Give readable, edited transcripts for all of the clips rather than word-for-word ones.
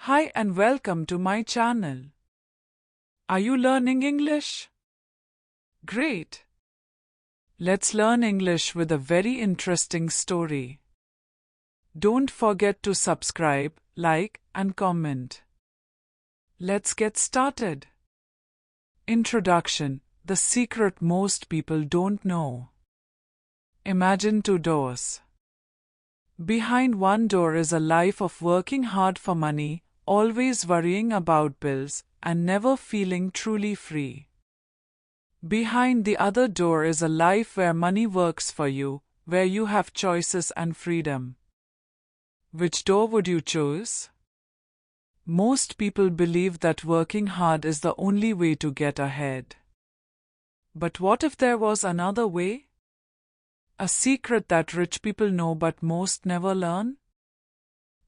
Hi and welcome to my channel. Are you learning English? Great! Let's learn English with a very interesting story. Don't forget to subscribe, like, and comment. Let's get started. Introduction: the secret most people don't know. Imagine two doors. Behind one door is a life of working hard for money, always worrying about bills, and never feeling truly free. Behind the other door is a life where money works for you, where you have choices and freedom. Which door would you choose? Most people believe that working hard is the only way to get ahead. But what if there was another way? A secret that rich people know but most never learn?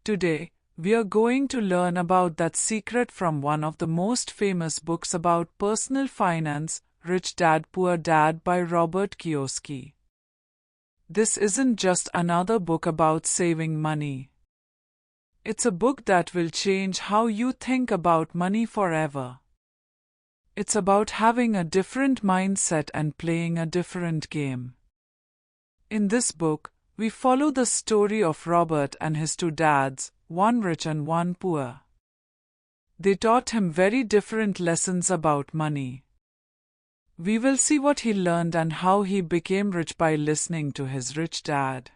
Today, we are going to learn about that secret from one of the most famous books about personal finance, Rich Dad Poor Dad by Robert Kiyosaki. This isn't just another book about saving money. It's a book that will change how you think about money forever. It's about having a different mindset and playing a different game. In this book, we follow the story of Robert and his two dads, one rich and one poor. They taught him very different lessons about money. We will see what he learned and how he became rich by listening to his rich dad.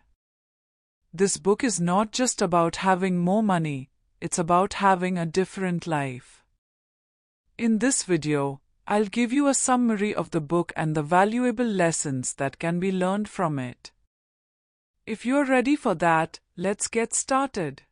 This book is not just about having more money, it's about having a different life. In this video, I'll give you a summary of the book and the valuable lessons that can be learned from it. If you're ready for that, let's get started.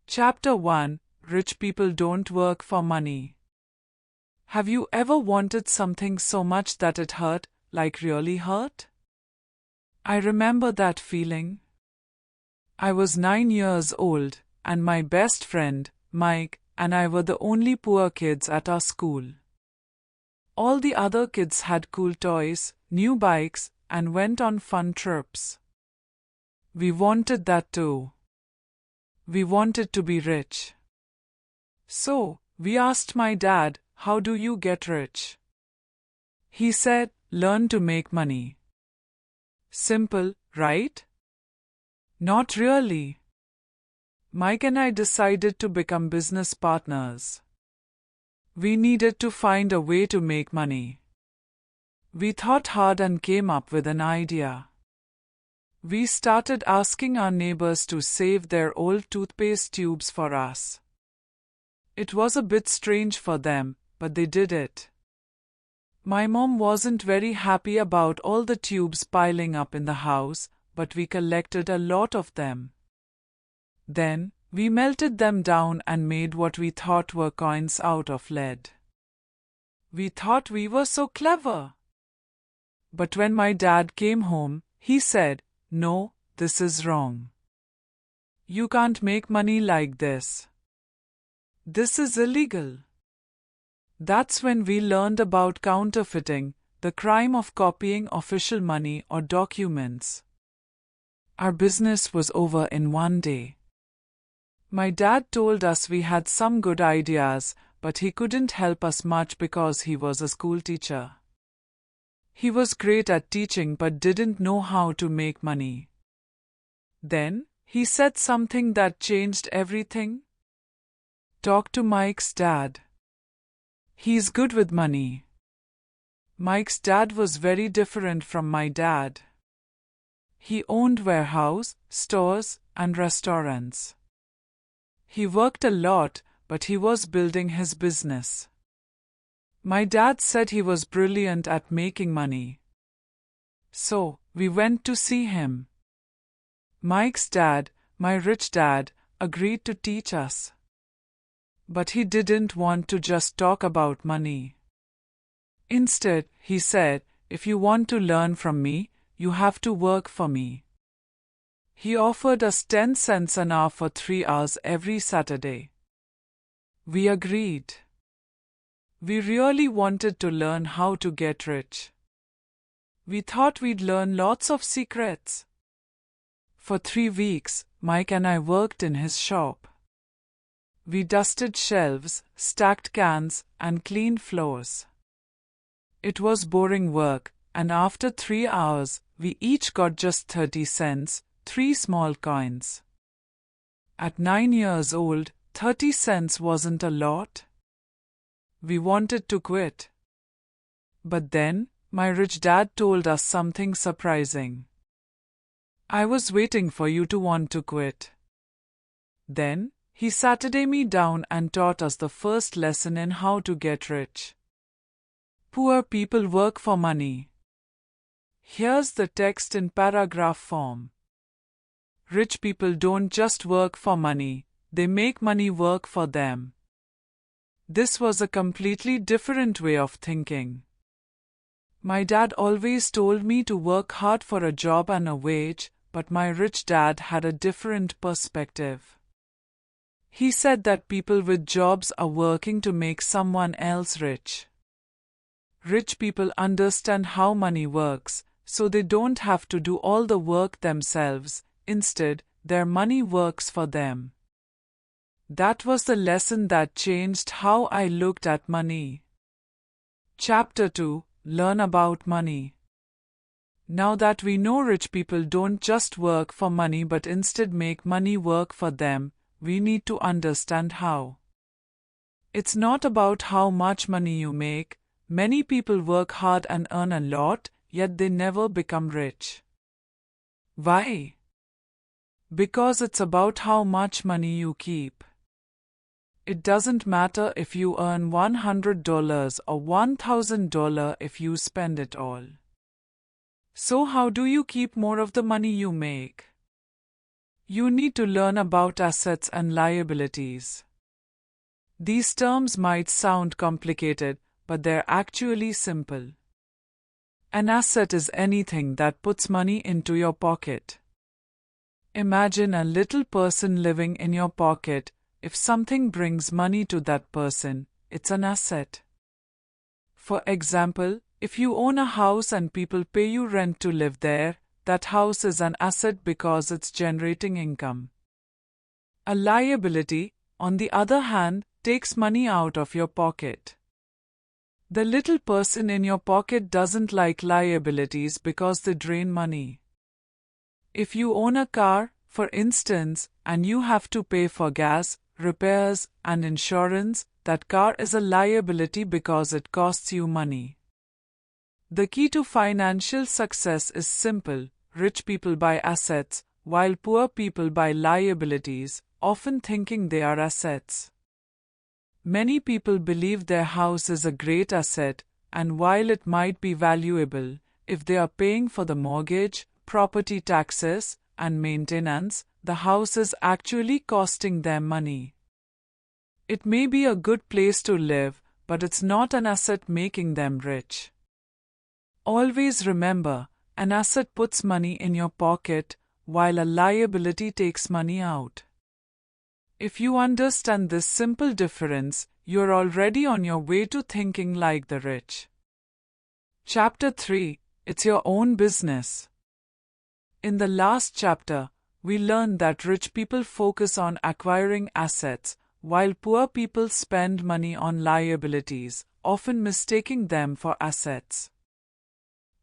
Chapter 1: Rich People Don't Work for Money. Have you ever wanted something so much that it hurt, like really hurt? I remember that feeling. I was 9 years old, and my best friend, Mike, and I were the only poor kids at our school. All the other kids had cool toys, new bikes, and went on fun trips. We wanted that too. We wanted to be rich. So, we asked my dad, "How do you get rich?" He said, "Learn to make money." Simple, right? Not really. Mike and I decided to become business partners. We needed to find a way to make money. We thought hard and came up with an idea. We started asking our neighbors to save their old toothpaste tubes for us. It was a bit strange for them, but they did it. My mom wasn't very happy about all the tubes piling up in the house, but we collected a lot of them. Then, we melted them down and made what we thought were coins out of lead. We thought we were so clever. But when my dad came home, he said, "No, this is wrong. You can't make money like this. This is illegal." That's when we learned about counterfeiting, the crime of copying official money or documents. Our business was over in one day. My dad told us we had some good ideas, but he couldn't help us much because he was a school teacher. He was great at teaching but didn't know how to make money. Then, he said something that changed everything. Talk to Mike's dad. He's good with money. Mike's dad was very different from my dad. He owned warehouse, stores, and restaurants. He worked a lot, but he was building his business. My dad said he was brilliant at making money. So, we went to see him. Mike's dad, my rich dad, agreed to teach us. But he didn't want to just talk about money. Instead, he said, If you want to learn from me, you have to work for me. He offered us 10 cents an hour for 3 hours every Saturday. We agreed. We really wanted to learn how to get rich. We thought we'd learn lots of secrets. For 3 weeks, Mike and I worked in his shop. We dusted shelves, stacked cans, and cleaned floors. It was boring work, and after 3 hours, we each got just 30 cents, 3 small coins. At 9 years old, 30 cents wasn't a lot. We wanted to quit. But then, my rich dad told us something surprising. I was waiting for you to want to quit. Then, he Saturday me down and taught us the first lesson in how to get rich. Poor people work for money. Here's the text in paragraph form. Rich people don't just work for money, they make money work for them. This was a completely different way of thinking. My dad always told me to work hard for a job and a wage, but my rich dad had a different perspective. He said that people with jobs are working to make someone else rich. Rich people understand how money works, so they don't have to do all the work themselves. Instead, their money works for them. That was the lesson that changed how I looked at money. Chapter 2: Learn about money. Now that we know rich people don't just work for money but instead make money work for them, we need to understand how. It's not about how much money you make. Many people work hard and earn a lot, yet they never become rich. Why? Because it's about how much money you keep. It doesn't matter if you earn $100 or $1,000 if you spend it all. So how do you keep more of the money you make? You need to learn about assets and liabilities. These terms might sound complicated, but they're actually simple. An asset is anything that puts money into your pocket. Imagine a little person living in your pocket. If something brings money to that person, it's an asset. For example, if you own a house and people pay you rent to live there, that house is an asset because it's generating income. A liability, on the other hand, takes money out of your pocket. The little person in your pocket doesn't like liabilities because they drain money. If you own a car, for instance, and you have to pay for gas, repairs, and insurance, that car is a liability because it costs you money. The key to financial success is simple. Rich people buy assets, while poor people buy liabilities, often thinking they are assets. Many people believe their house is a great asset, and while it might be valuable, if they are paying for the mortgage, property taxes, and maintenance, the house is actually costing them money. It may be a good place to live, but it's not an asset making them rich. Always remember, an asset puts money in your pocket, while a liability takes money out. If you understand this simple difference, you're already on your way to thinking like the rich. Chapter 3: It's your own business. In the last chapter, we learned that rich people focus on acquiring assets, while poor people spend money on liabilities, often mistaking them for assets.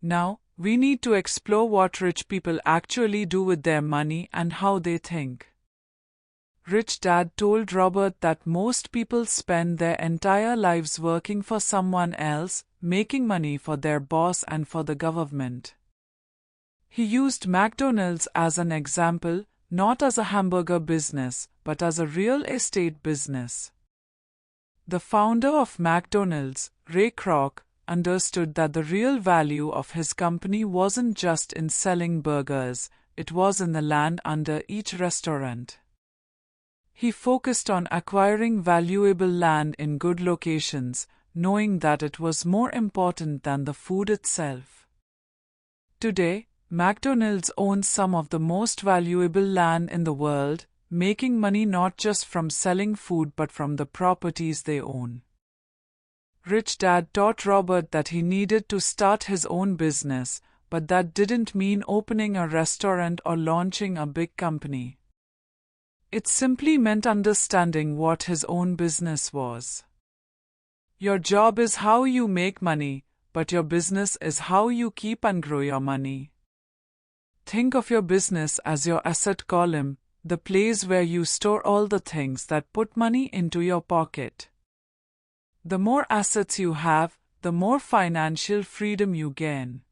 Now, we need to explore what rich people actually do with their money and how they think. Rich Dad told Robert that most people spend their entire lives working for someone else, making money for their boss and for the government. He used McDonald's as an example, not as a hamburger business, but as a real estate business. The founder of McDonald's, Ray Kroc, understood that the real value of his company wasn't just in selling burgers, it was in the land under each restaurant. He focused on acquiring valuable land in good locations, knowing that it was more important than the food itself. Today, McDonald's owns some of the most valuable land in the world, making money not just from selling food but from the properties they own. Rich Dad taught Robert that he needed to start his own business, but that didn't mean opening a restaurant or launching a big company. It simply meant understanding what his own business was. Your job is how you make money, but your business is how you keep and grow your money. Think of your business as your asset column, the place where you store all the things that put money into your pocket. The more assets you have, the more financial freedom you gain.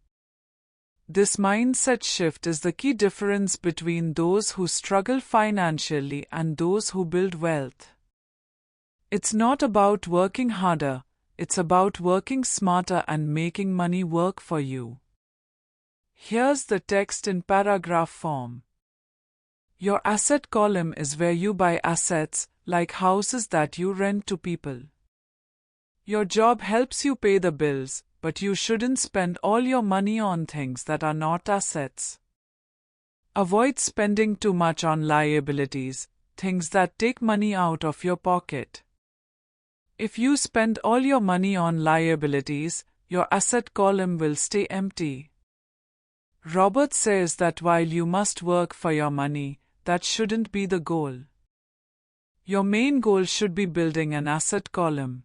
This mindset shift is the key difference between those who struggle financially and those who build wealth. It's not about working harder, it's about working smarter and making money work for you. Here's the text in paragraph form. Your asset column is where you buy assets, like houses that you rent to people. Your job helps you pay the bills, but you shouldn't spend all your money on things that are not assets. Avoid spending too much on liabilities, things that take money out of your pocket. If you spend all your money on liabilities, your asset column will stay empty. Robert says that while you must work for your money, that shouldn't be the goal. Your main goal should be building an asset column.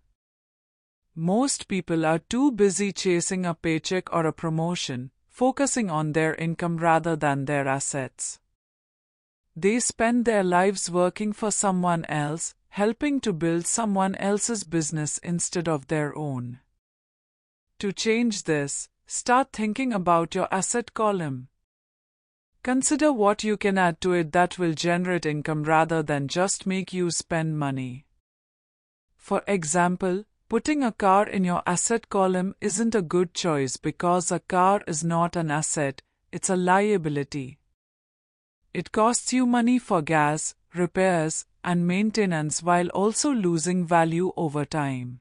Most people are too busy chasing a paycheck or a promotion, focusing on their income rather than their assets. They spend their lives working for someone else, helping to build someone else's business instead of their own. To change this, start thinking about your asset column. Consider what you can add to it that will generate income rather than just make you spend money. For example, putting a car in your asset column isn't a good choice because a car is not an asset, it's a liability. It costs you money for gas, repairs, and maintenance while also losing value over time.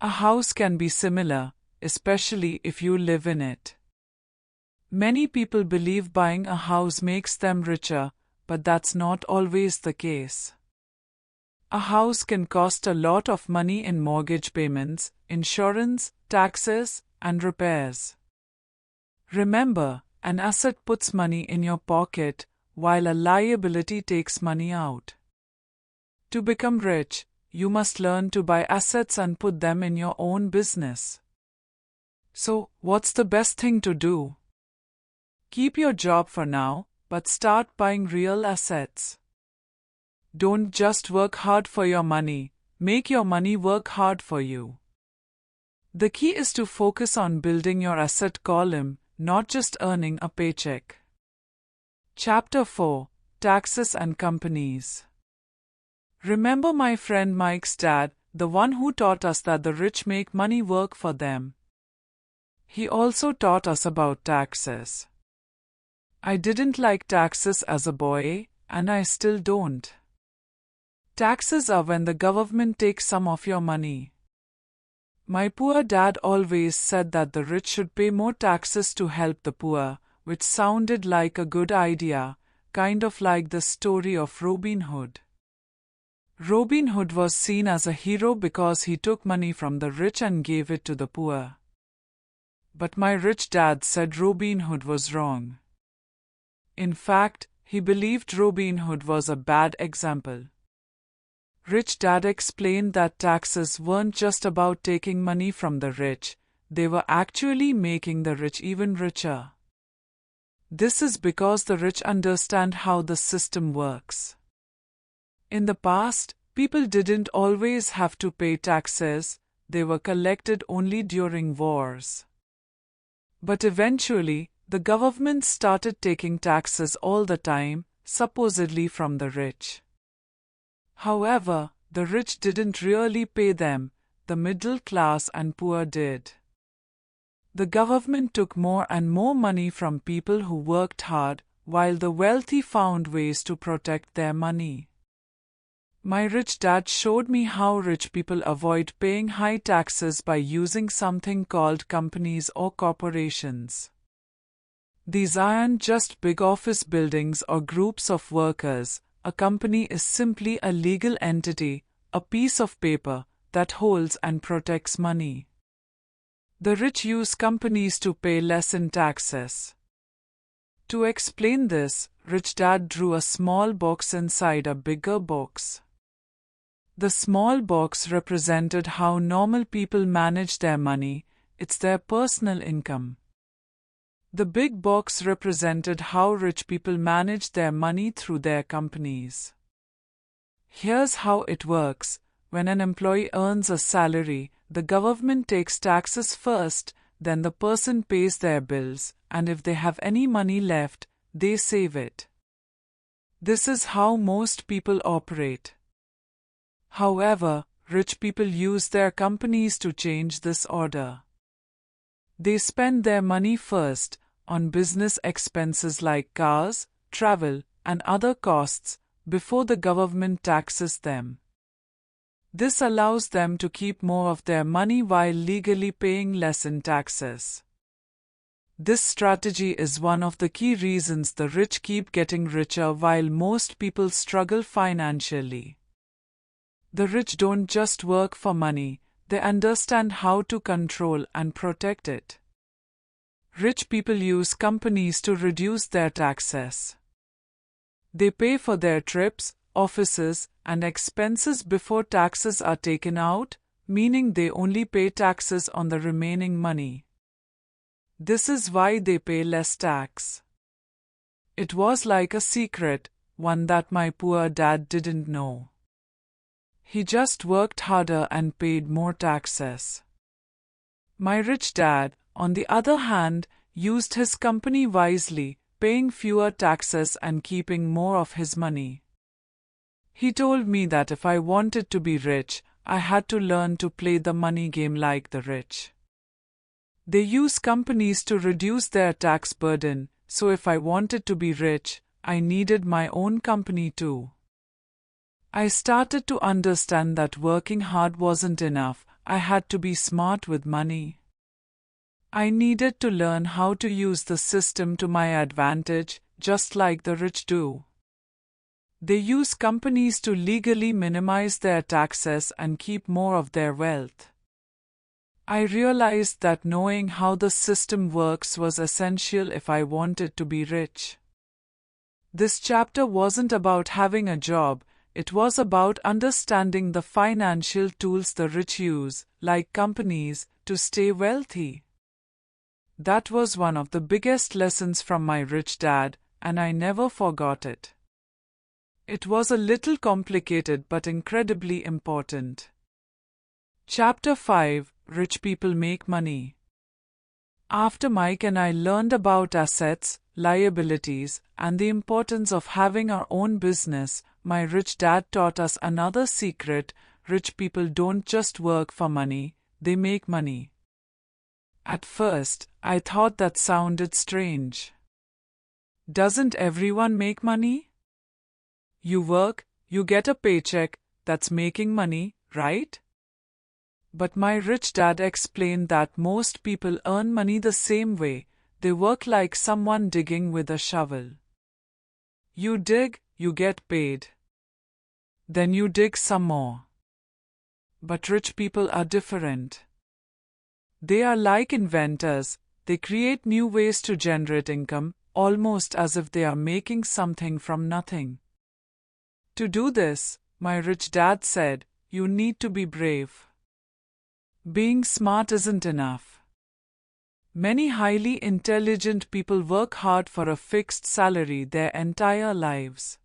A house can be similar, especially if you live in it. Many people believe buying a house makes them richer, but that's not always the case. A house can cost a lot of money in mortgage payments, insurance, taxes, and repairs. Remember, an asset puts money in your pocket, while a liability takes money out. To become rich, you must learn to buy assets and put them in your own business. So, what's the best thing to do? Keep your job for now, but start buying real assets. Don't just work hard for your money, make your money work hard for you. The key is to focus on building your asset column, not just earning a paycheck. Chapter 4: Taxes and Companies. Remember my friend Mike's dad, the one who taught us that the rich make money work for them? He also taught us about taxes. I didn't like taxes as a boy, and I still don't. Taxes are when the government takes some of your money. My poor dad always said that the rich should pay more taxes to help the poor, which sounded like a good idea, kind of like the story of Robin Hood. Robin Hood was seen as a hero because he took money from the rich and gave it to the poor. But my rich dad said Robin Hood was wrong. In fact, he believed Robin Hood was a bad example. Rich Dad explained that taxes weren't just about taking money from the rich, they were actually making the rich even richer. This is because the rich understand how the system works. In the past, people didn't always have to pay taxes, they were collected only during wars. But eventually, the government started taking taxes all the time, supposedly from the rich. However, the rich didn't really pay them, the middle class and poor did. The government took more and more money from people who worked hard, while the wealthy found ways to protect their money. My rich dad showed me how rich people avoid paying high taxes by using something called companies or corporations. These aren't just big office buildings or groups of workers. A company is simply a legal entity, a piece of paper that holds and protects money. The rich use companies to pay less in taxes. To explain this, Rich Dad drew a small box inside a bigger box. The small box represented how normal people manage their money. It's their personal income. The big box represented how rich people manage their money through their companies. Here's how it works. When an employee earns a salary, the government takes taxes first, then the person pays their bills, and if they have any money left, they save it. This is how most people operate. However, rich people use their companies to change this order. They spend their money first on business expenses like cars, travel, and other costs before the government taxes them. This allows them to keep more of their money while legally paying less in taxes. This strategy is one of the key reasons the rich keep getting richer while most people struggle financially. The rich don't just work for money, they understand how to control and protect it. Rich people use companies to reduce their taxes. They pay for their trips, offices, and expenses before taxes are taken out, meaning they only pay taxes on the remaining money. This is why they pay less tax. It was like a secret, one that my poor dad didn't know. He just worked harder and paid more taxes. My rich dad, on the other hand, used his company wisely, paying fewer taxes and keeping more of his money. He told me that if I wanted to be rich, I had to learn to play the money game like the rich. They use companies to reduce their tax burden, so if I wanted to be rich, I needed my own company too. I started to understand that working hard wasn't enough, I had to be smart with money. I needed to learn how to use the system to my advantage, just like the rich do. They use companies to legally minimize their taxes and keep more of their wealth. I realized that knowing how the system works was essential if I wanted to be rich. This chapter wasn't about having a job, it was about understanding the financial tools the rich use, like companies, to stay wealthy. That was one of the biggest lessons from my rich dad, and I never forgot it. It was a little complicated but incredibly important. Chapter 5: Rich People Make Money. After Mike and I learned about assets, liabilities, and the importance of having our own business, my rich dad taught us another secret: rich people don't just work for money, they make money. At first, I thought that sounded strange. Doesn't everyone make money? You work, you get a paycheck, that's making money, right? But my rich dad explained that most people earn money the same way. They work like someone digging with a shovel. You dig, you get paid. Then you dig some more. But rich people are different. They are like inventors. They create new ways to generate income, almost as if they are making something from nothing. To do this, my rich dad said, you need to be brave. Being smart isn't enough. Many highly intelligent people work hard for a fixed salary their entire lives.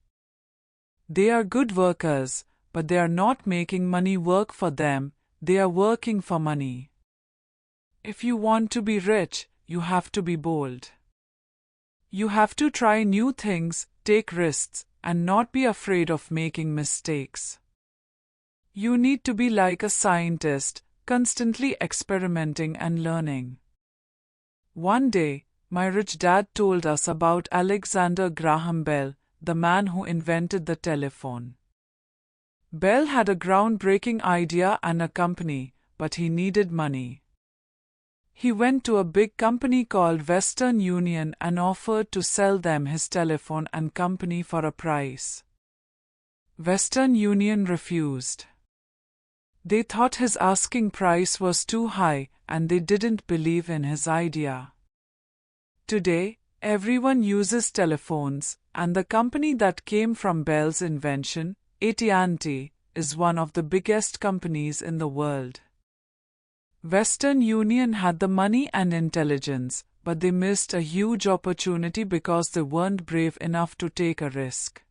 They are good workers, but they are not making money work for them, they are working for money. If you want to be rich, you have to be bold. You have to try new things, take risks, and not be afraid of making mistakes. You need to be like a scientist, constantly experimenting and learning. One day, my rich dad told us about Alexander Graham Bell, the man who invented the telephone. Bell had a groundbreaking idea and a company, but he needed money. He went to a big company called Western Union and offered to sell them his telephone and company for a price. Western Union refused. They thought his asking price was too high, and they didn't believe in his idea. Today, everyone uses telephones, and the company that came from Bell's invention, AT&T, is one of the biggest companies in the world. Western Union had the money and intelligence, but they missed a huge opportunity because they weren't brave enough to take a risk.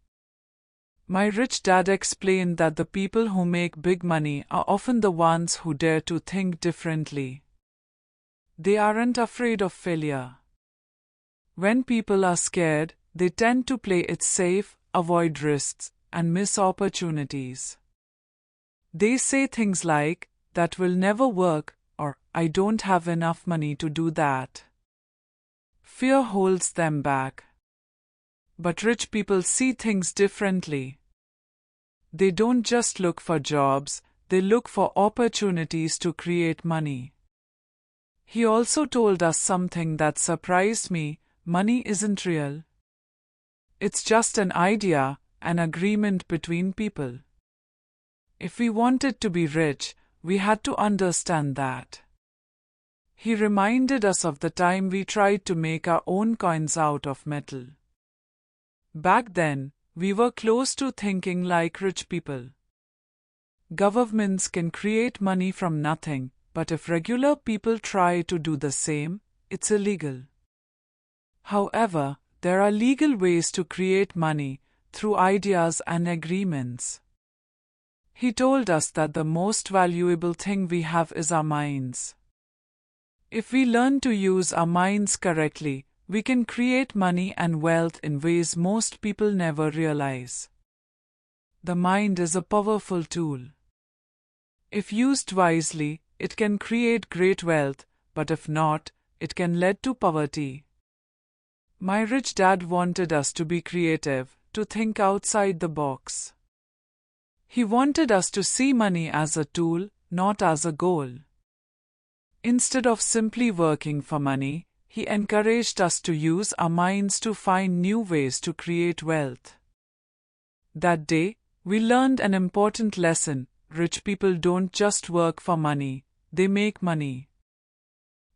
My rich dad explained that the people who make big money are often the ones who dare to think differently. They aren't afraid of failure. When people are scared, they tend to play it safe, avoid risks, and miss opportunities. They say things like, "That will never work," or "I don't have enough money to do that." Fear holds them back. But rich people see things differently. They don't just look for jobs, they look for opportunities to create money. He also told us something that surprised me: money isn't real. It's just an idea, an agreement between people. If we wanted to be rich, we had to understand that. He reminded us of the time we tried to make our own coins out of metal. Back then, we were close to thinking like rich people. Governments can create money from nothing, but if regular people try to do the same, it's illegal. However, there are legal ways to create money, through ideas and agreements. He told us that the most valuable thing we have is our minds. If we learn to use our minds correctly, we can create money and wealth in ways most people never realize. The mind is a powerful tool. If used wisely, it can create great wealth, but if not, it can lead to poverty. My rich dad wanted us to be creative, to think outside the box. He wanted us to see money as a tool, not as a goal. Instead of simply working for money, he encouraged us to use our minds to find new ways to create wealth. That day, we learned an important lesson: rich people don't just work for money, they make money.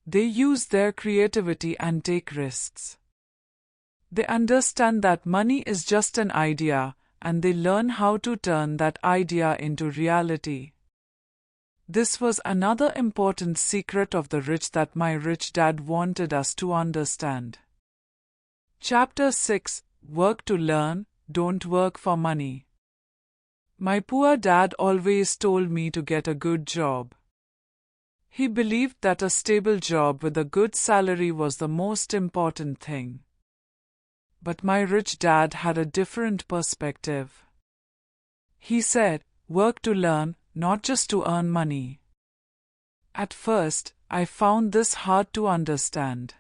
They use their creativity and take risks. They understand that money is just an idea, and they learn how to turn that idea into reality. This was another important secret of the rich that my rich dad wanted us to understand. Chapter 6: Work to Learn, Don't Work for Money. My poor dad always told me to get a good job. He believed that a stable job with a good salary was the most important thing. But my rich dad had a different perspective. He said, work to learn, not just to earn money. At first, I found this hard to understand.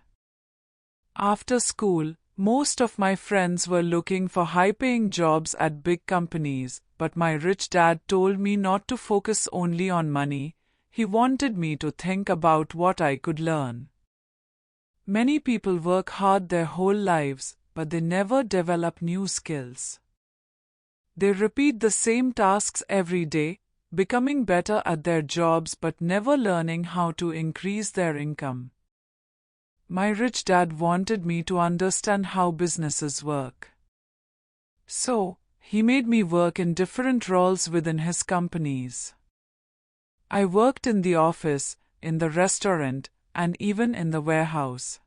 After school, most of my friends were looking for high-paying jobs at big companies, but my rich dad told me not to focus only on money. He wanted me to think about what I could learn. Many people work hard their whole lives, but they never develop new skills. They repeat the same tasks every day, becoming better at their jobs but never learning how to increase their income. My rich dad wanted me to understand how businesses work. So, he made me work in different roles within his companies. I worked in the office, in the restaurant, and even in the warehouse.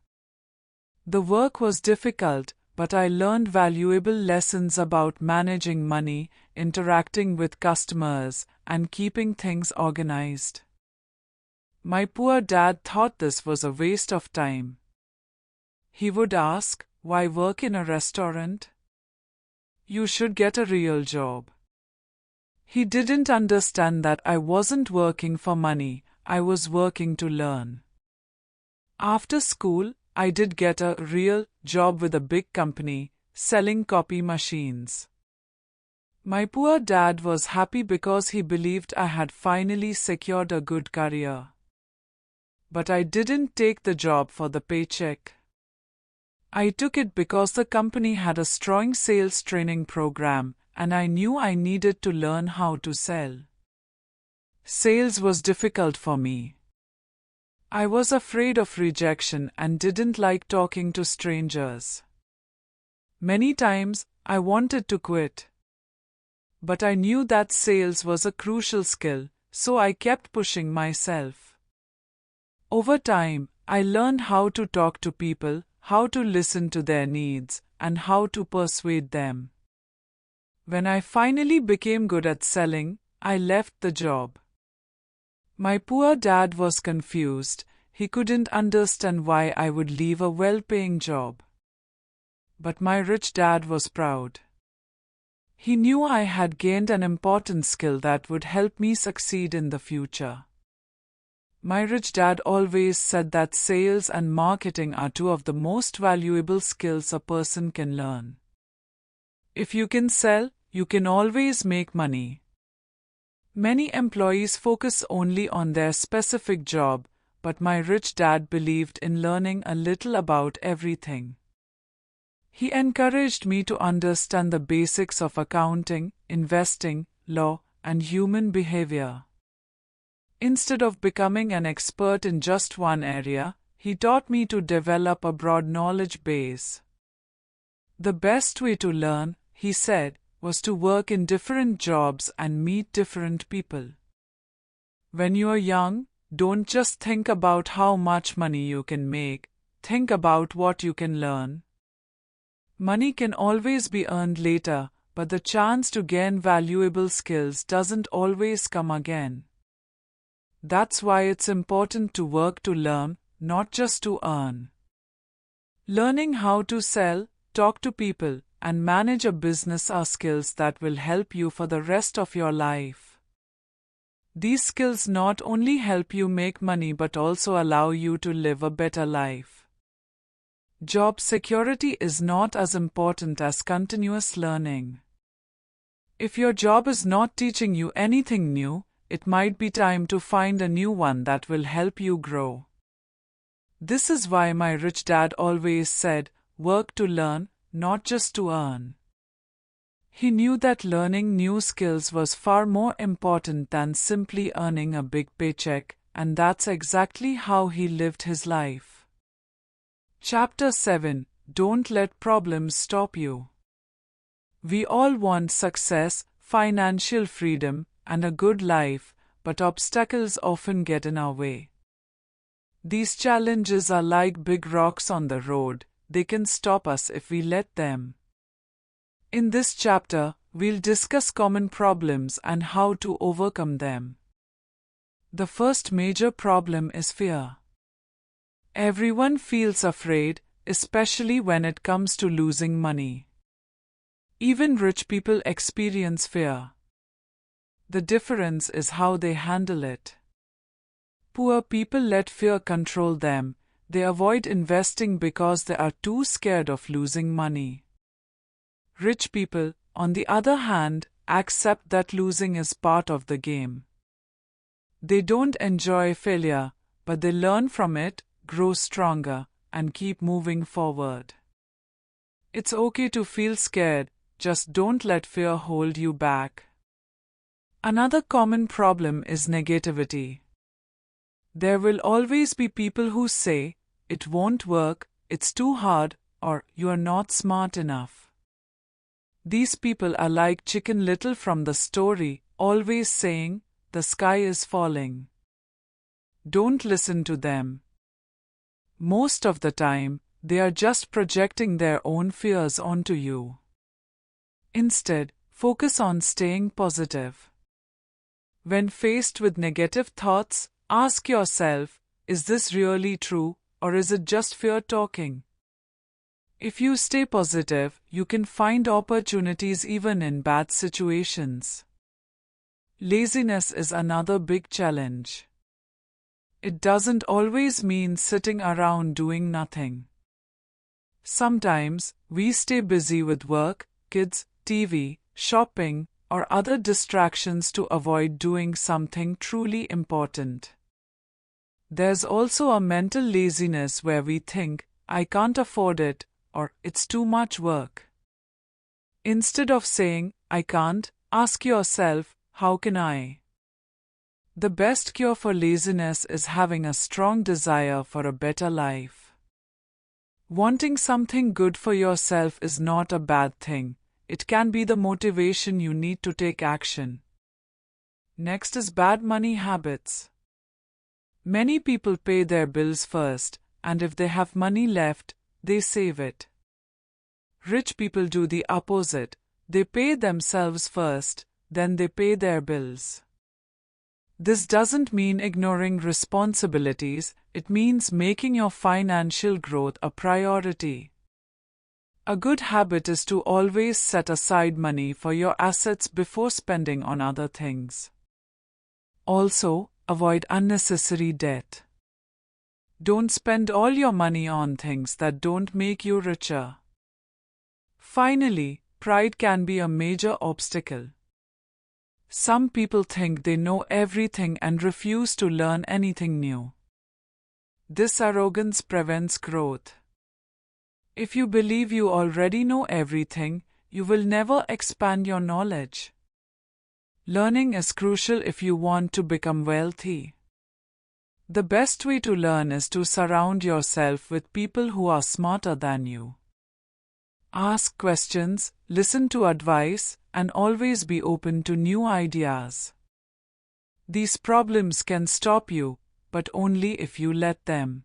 The work was difficult, but I learned valuable lessons about managing money, interacting with customers, and keeping things organized. My poor dad thought this was a waste of time. He would ask, "Why work in a restaurant? You should get a real job." He didn't understand that I wasn't working for money, I was working to learn. After school, I did get a real job with a big company, selling copy machines. My poor dad was happy because he believed I had finally secured a good career. But I didn't take the job for the paycheck. I took it because the company had a strong sales training program, and I knew I needed to learn how to sell. Sales was difficult for me. I was afraid of rejection and didn't like talking to strangers. Many times, I wanted to quit. But I knew that sales was a crucial skill, so I kept pushing myself. Over time, I learned how to talk to people, how to listen to their needs, and how to persuade them. When I finally became good at selling, I left the job. My poor dad was confused. He couldn't understand why I would leave a well-paying job. But my rich dad was proud. He knew I had gained an important skill that would help me succeed in the future. My rich dad always said that sales and marketing are two of the most valuable skills a person can learn. If you can sell, you can always make money. Many employees focus only on their specific job, but my rich dad believed in learning a little about everything. He encouraged me to understand the basics of accounting, investing, law, and human behavior. Instead of becoming an expert in just one area, he taught me to develop a broad knowledge base. The best way to learn, he said, was to work in different jobs and meet different people. When you are young, don't just think about how much money you can make, think about what you can learn. Money can always be earned later, but the chance to gain valuable skills doesn't always come again. That's why it's important to work to learn, not just to earn. Learning how to sell, talk to people, and manage a business are skills that will help you for the rest of your life. These skills not only help you make money but also allow you to live a better life. Job security is not as important as continuous learning. If your job is not teaching you anything new, it might be time to find a new one that will help you grow. This is why my rich dad always said, work to learn, not just to earn. He knew that learning new skills was far more important than simply earning a big paycheck, and that's exactly how he lived his life. Chapter 7: Don't let problems stop you. We all want success, financial freedom, and a good life, but obstacles often get in our way. These challenges are like big rocks on the road. They can stop us if we let them. In this chapter, we'll discuss common problems and how to overcome them. The first major problem is fear. Everyone feels afraid, especially when it comes to losing money. Even rich people experience fear. The difference is how they handle it. Poor people let fear control them. They avoid investing because they are too scared of losing money. Rich people, on the other hand, accept that losing is part of the game. They don't enjoy failure, but they learn from it, grow stronger, and keep moving forward. It's okay to feel scared, just don't let fear hold you back. Another common problem is negativity. There will always be people who say, it won't work, it's too hard, or you are not smart enough. These people are like Chicken Little from the story, always saying, the sky is falling. Don't listen to them. Most of the time, they are just projecting their own fears onto you. Instead, focus on staying positive. When faced with negative thoughts, ask yourself, is this really true, or is it just fear talking? If you stay positive, you can find opportunities even in bad situations. Laziness is another big challenge. It doesn't always mean sitting around doing nothing. Sometimes, we stay busy with work, kids, TV, shopping, or other distractions to avoid doing something truly important. There's also a mental laziness where we think, I can't afford it, or it's too much work. Instead of saying, I can't, ask yourself, how can I? The best cure for laziness is having a strong desire for a better life. Wanting something good for yourself is not a bad thing. It can be the motivation you need to take action. Next is bad money habits. Many people pay their bills first, and if they have money left, they save it. Rich people do the opposite. They pay themselves first, then they pay their bills. This doesn't mean ignoring responsibilities, it means making your financial growth a priority. A good habit is to always set aside money for your assets before spending on other things. Also, avoid unnecessary debt. Don't spend all your money on things that don't make you richer. Finally, pride can be a major obstacle. Some people think they know everything and refuse to learn anything new. This arrogance prevents growth. If you believe you already know everything, you will never expand your knowledge. Learning is crucial if you want to become wealthy. The best way to learn is to surround yourself with people who are smarter than you. Ask questions, listen to advice, and always be open to new ideas. These problems can stop you, but only if you let them.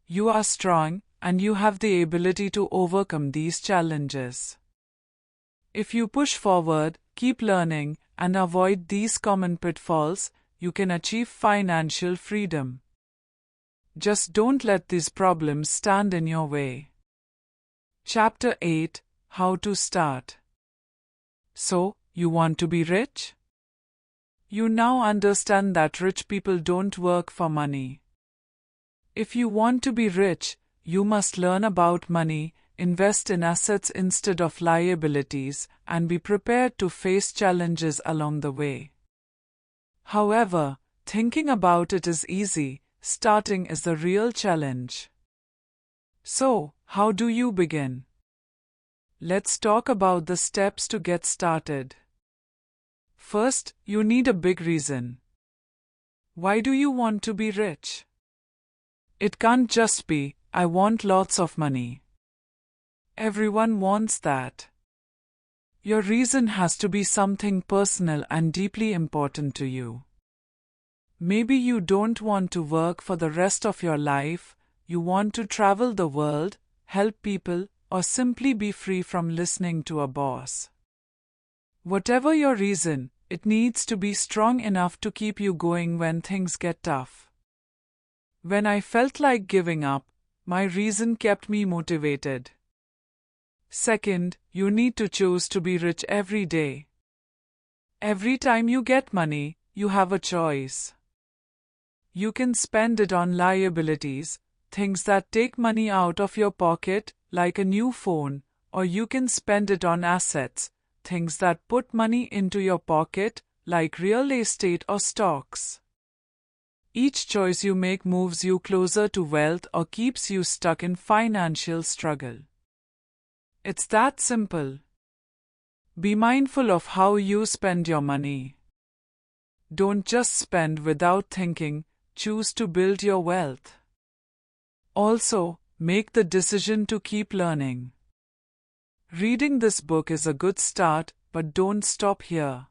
You are strong, and you have the ability to overcome these challenges. If you push forward, keep learning, and avoid these common pitfalls, you can achieve financial freedom. Just don't let these problems stand in your way. Chapter 8: How to Start. So, you want to be rich? You now understand that rich people don't work for money. If you want to be rich, you must learn about money, invest in assets instead of liabilities, and be prepared to face challenges along the way. However, thinking about it is easy, starting is the real challenge. So, how do you begin? Let's talk about the steps to get started. First, you need a big reason. Why do you want to be rich? It can't just be, I want lots of money. Everyone wants that. Your reason has to be something personal and deeply important to you. Maybe you don't want to work for the rest of your life, you want to travel the world, help people, or simply be free from listening to a boss. Whatever your reason, it needs to be strong enough to keep you going when things get tough. When I felt like giving up, my reason kept me motivated. Second, you need to choose to be rich every day. Every time you get money, you have a choice. You can spend it on liabilities, things that take money out of your pocket, like a new phone, or you can spend it on assets, things that put money into your pocket, like real estate or stocks. Each choice you make moves you closer to wealth or keeps you stuck in financial struggle. It's that simple. Be mindful of how you spend your money. Don't just spend without thinking, choose to build your wealth. Also, make the decision to keep learning. Reading this book is a good start, but don't stop here.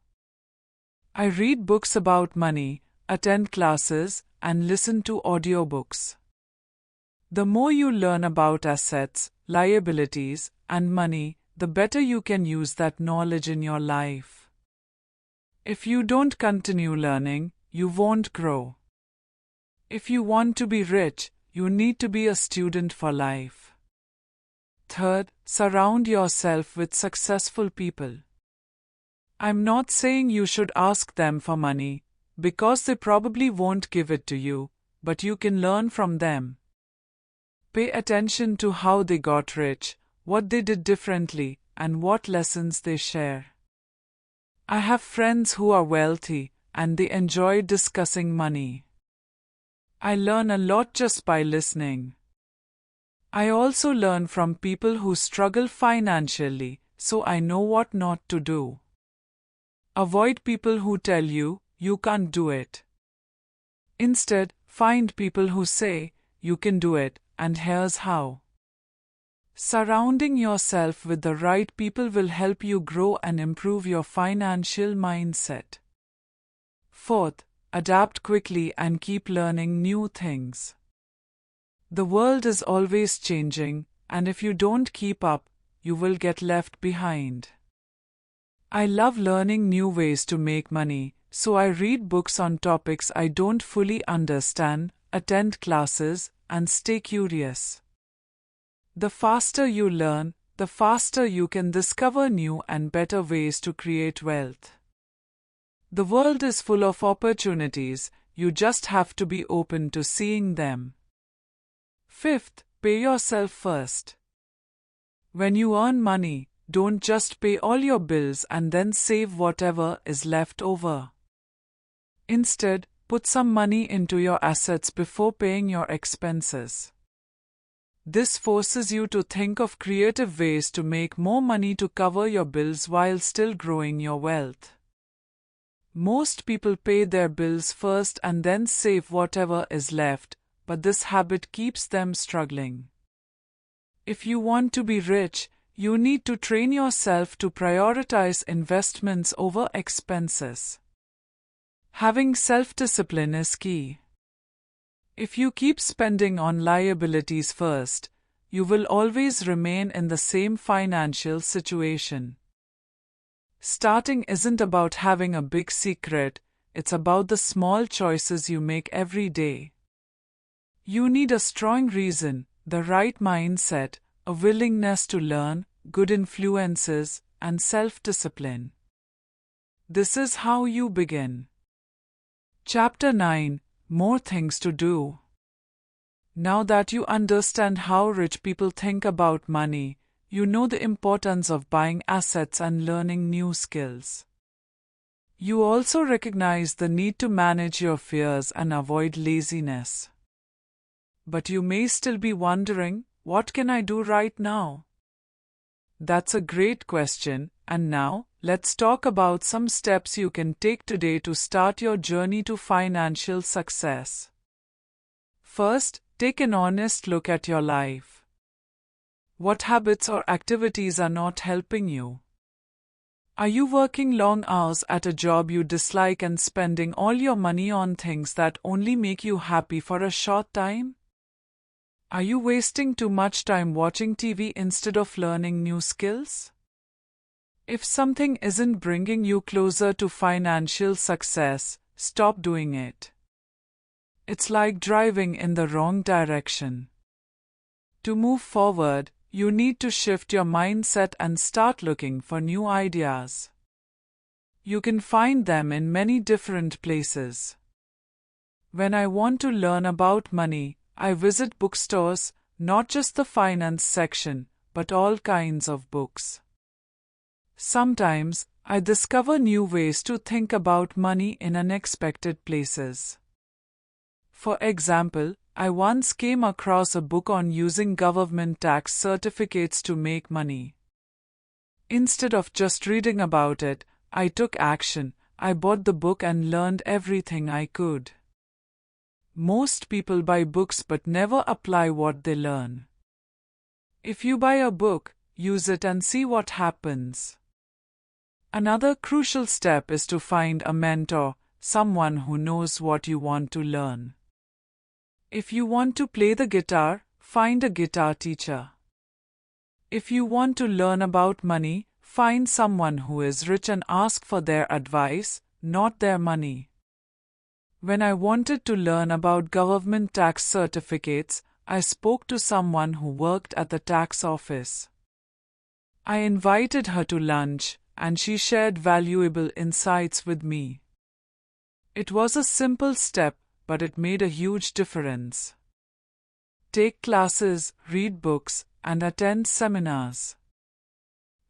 I read books about money, attend classes, and listen to audiobooks. The more you learn about assets, liabilities, and money, the better you can use that knowledge in your life. If you don't continue learning, you won't grow. If you want to be rich, you need to be a student for life. Third, surround yourself with successful people. I'm not saying you should ask them for money, because they probably won't give it to you, but you can learn from them. Pay attention to how they got rich, what they did differently, and what lessons they share. I have friends who are wealthy, and they enjoy discussing money. I learn a lot just by listening. I also learn from people who struggle financially, so I know what not to do. Avoid people who tell you, you can't do it. Instead, find people who say, you can do it, and here's how. Surrounding yourself with the right people will help you grow and improve your financial mindset. Fourth, adapt quickly and keep learning new things. The world is always changing, and if you don't keep up, you will get left behind. I love learning new ways to make money, so I read books on topics I don't fully understand, attend classes, and stay curious. The faster you learn, the faster you can discover new and better ways to create wealth. The world is full of opportunities, you just have to be open to seeing them. Fifth, pay yourself first. When you earn money, don't just pay all your bills and then save whatever is left over. Instead, put some money into your assets before paying your expenses. This forces you to think of creative ways to make more money to cover your bills while still growing your wealth. Most people pay their bills first and then save whatever is left, but this habit keeps them struggling. If you want to be rich, you need to train yourself to prioritize investments over expenses. Having self-discipline is key. If you keep spending on liabilities first, you will always remain in the same financial situation. Starting isn't about having a big secret, it's about the small choices you make every day. You need a strong reason, the right mindset, a willingness to learn, good influences, and self-discipline. This is how you begin. Chapter 9: More Things to Do. Now that you understand how rich people think about money, you know the importance of buying assets and learning new skills. You also recognize the need to manage your fears and avoid laziness. But you may still be wondering, what can I do right now? That's a great question, and now, let's talk about some steps you can take today to start your journey to financial success. First, take an honest look at your life. What habits or activities are not helping you? Are you working long hours at a job you dislike and spending all your money on things that only make you happy for a short time? Are you wasting too much time watching TV instead of learning new skills? If something isn't bringing you closer to financial success, stop doing it. It's like driving in the wrong direction. To move forward, you need to shift your mindset and start looking for new ideas. You can find them in many different places. When I want to learn about money, I visit bookstores, not just the finance section, but all kinds of books. Sometimes, I discover new ways to think about money in unexpected places. For example, I once came across a book on using government tax certificates to make money. Instead of just reading about it, I took action. I bought the book and learned everything I could. Most people buy books but never apply what they learn. If you buy a book, use it and see what happens. Another crucial step is to find a mentor, someone who knows what you want to learn. If you want to play the guitar, find a guitar teacher. If you want to learn about money, find someone who is rich and ask for their advice, not their money. When I wanted to learn about government tax certificates, I spoke to someone who worked at the tax office. I invited her to lunch, and she shared valuable insights with me. It was a simple step, but it made a huge difference. Take classes, read books, and attend seminars.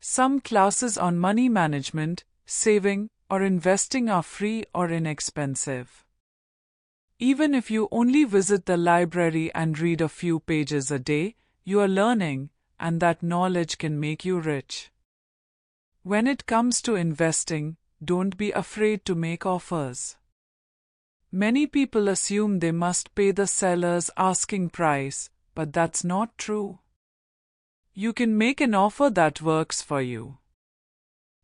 Some classes on money management, saving, or investing are free or inexpensive. Even if you only visit the library and read a few pages a day, you are learning, and that knowledge can make you rich. When it comes to investing, don't be afraid to make offers. Many people assume they must pay the seller's asking price, but that's not true. You can make an offer that works for you.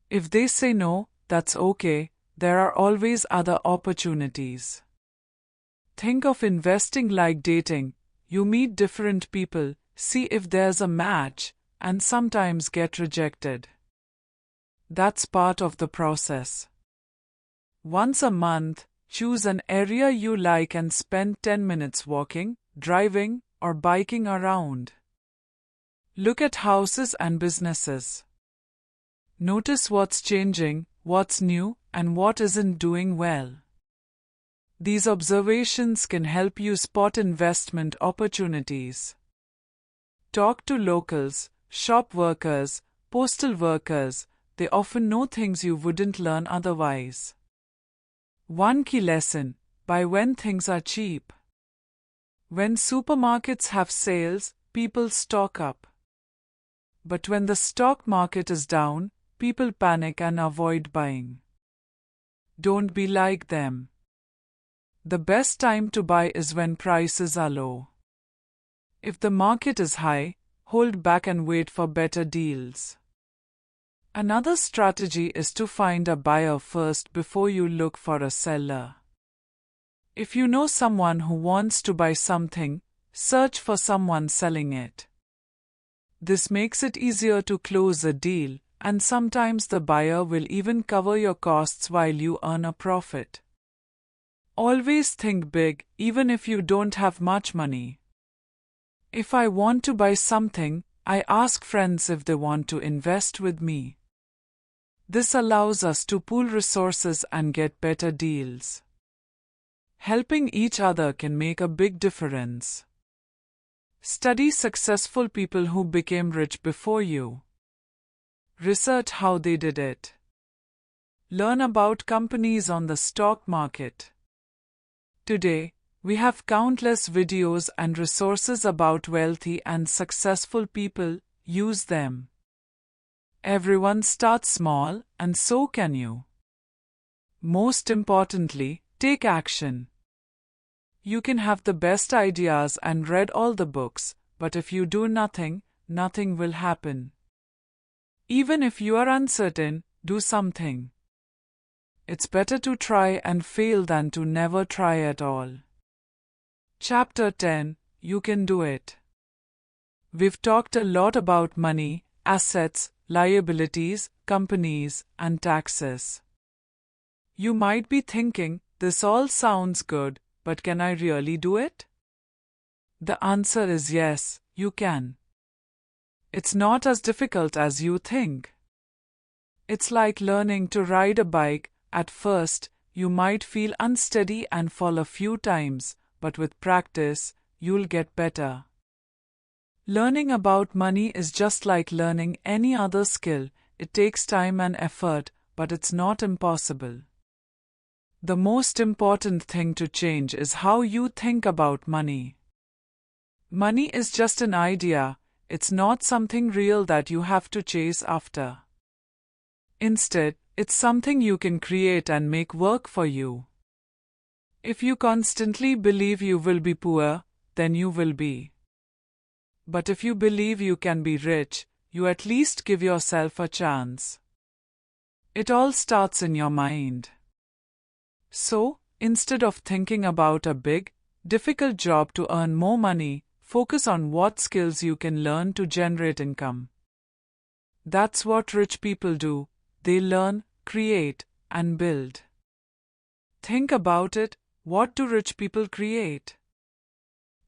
If they say no, that's okay, there are always other opportunities. Think of investing like dating. You meet different people, see if there's a match, and sometimes get rejected. That's part of the process. Once a month, choose an area you like and spend 10 minutes walking, driving, or biking around. Look at houses and businesses. Notice what's changing, what's new, and what isn't doing well. These observations can help you spot investment opportunities. Talk to locals, shop workers, postal workers. They often know things you wouldn't learn otherwise. One key lesson: buy when things are cheap. When supermarkets have sales, people stock up. But when the stock market is down, people panic and avoid buying. Don't be like them. The best time to buy is when prices are low. If the market is high, hold back and wait for better deals. Another strategy is to find a buyer first before you look for a seller. If you know someone who wants to buy something, search for someone selling it. This makes it easier to close a deal, and sometimes the buyer will even cover your costs while you earn a profit. Always think big, even if you don't have much money. If I want to buy something, I ask friends if they want to invest with me. This allows us to pool resources and get better deals. Helping each other can make a big difference. Study successful people who became rich before you. Research how they did it. Learn about companies on the stock market. Today, we have countless videos and resources about wealthy and successful people. Use them. Everyone starts small, and so can you. Most importantly, take action. You can have the best ideas and read all the books, but if you do nothing, nothing will happen. Even if you are uncertain, do something. It's better to try and fail than to never try at all. Chapter 10: You can do it. We've talked a lot about money, assets, liabilities, companies, and taxes. You might be thinking, this all sounds good, but can I really do it? The answer is yes, you can. It's not as difficult as you think. It's like learning to ride a bike. At first, you might feel unsteady and fall a few times, but with practice, you'll get better. Learning about money is just like learning any other skill. It takes time and effort, but it's not impossible. The most important thing to change is how you think about money. Money is just an idea, it's not something real that you have to chase after. Instead, it's something you can create and make work for you. If you constantly believe you will be poor, then you will be. But if you believe you can be rich, you at least give yourself a chance. It all starts in your mind. So, instead of thinking about a big, difficult job to earn more money, focus on what skills you can learn to generate income. That's what rich people do. They learn, create, and build. Think about it, what do rich people create?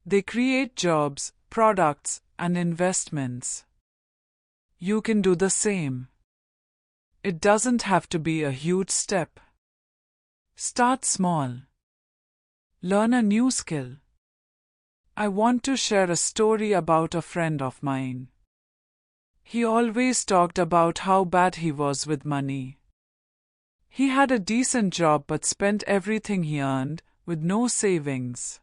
They create jobs, products, and investments. You can do the same. It doesn't have to be a huge step. Start small. Learn a new skill. I want to share a story about a friend of mine. He always talked about how bad he was with money. He had a decent job but spent everything he earned, with no savings.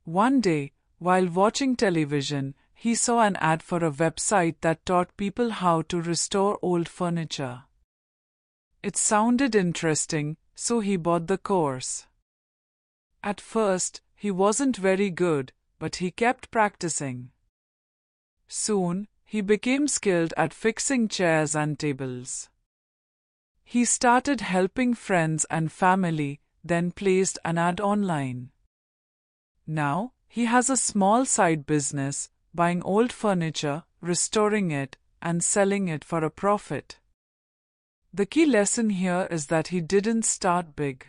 One day, while watching television, he saw an ad for a website that taught people how to restore old furniture. It sounded interesting, so he bought the course. At first, he wasn't very good, but he kept practicing. Soon, he became skilled at fixing chairs and tables. He started helping friends and family, then placed an ad online. Now, he has a small side business, buying old furniture, restoring it, and selling it for a profit. The key lesson here is that he didn't start big.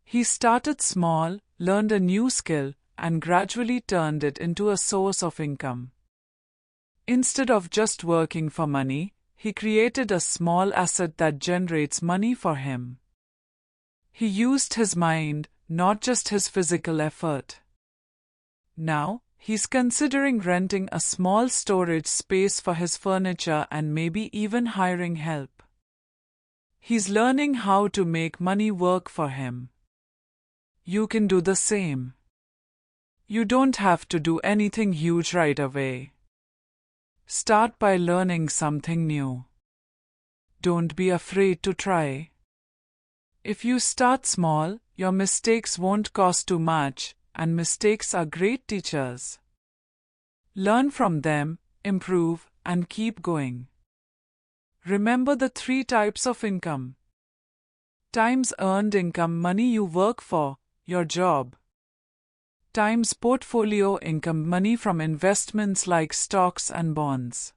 He started small, learned a new skill, and gradually turned it into a source of income. Instead of just working for money, he created a small asset that generates money for him. He used his mind, not just his physical effort. Now, he's considering renting a small storage space for his furniture and maybe even hiring help. He's learning how to make money work for him. You can do the same. You don't have to do anything huge right away. Start by learning something new. Don't be afraid to try. If you start small, your mistakes won't cost too much, and mistakes are great teachers. Learn from them, improve, and keep going. Remember the 3 types of income. Times earned income, money you work for, your job. Times portfolio income, money from investments like stocks and bonds.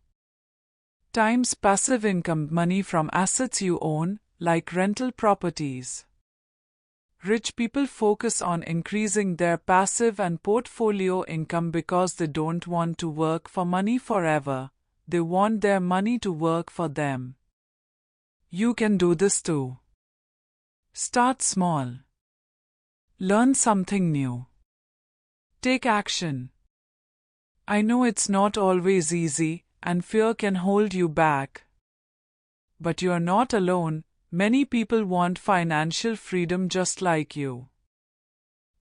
Times passive income, money from assets you own, like rental properties. Rich people focus on increasing their passive and portfolio income because they don't want to work for money forever. They want their money to work for them. You can do this too. Start small. Learn something new. Take action. I know it's not always easy, and fear can hold you back. But you're not alone. Many people want financial freedom just like you.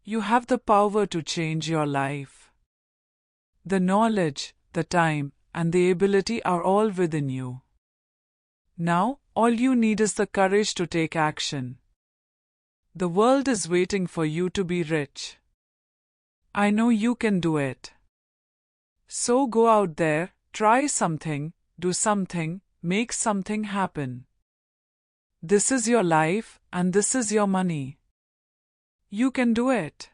You have the power to change your life. The knowledge, the time, and the ability are all within you. Now, all you need is the courage to take action. The world is waiting for you to be rich. I know you can do it. So go out there, try something, do something, make something happen. This is your life, and this is your money. You can do it.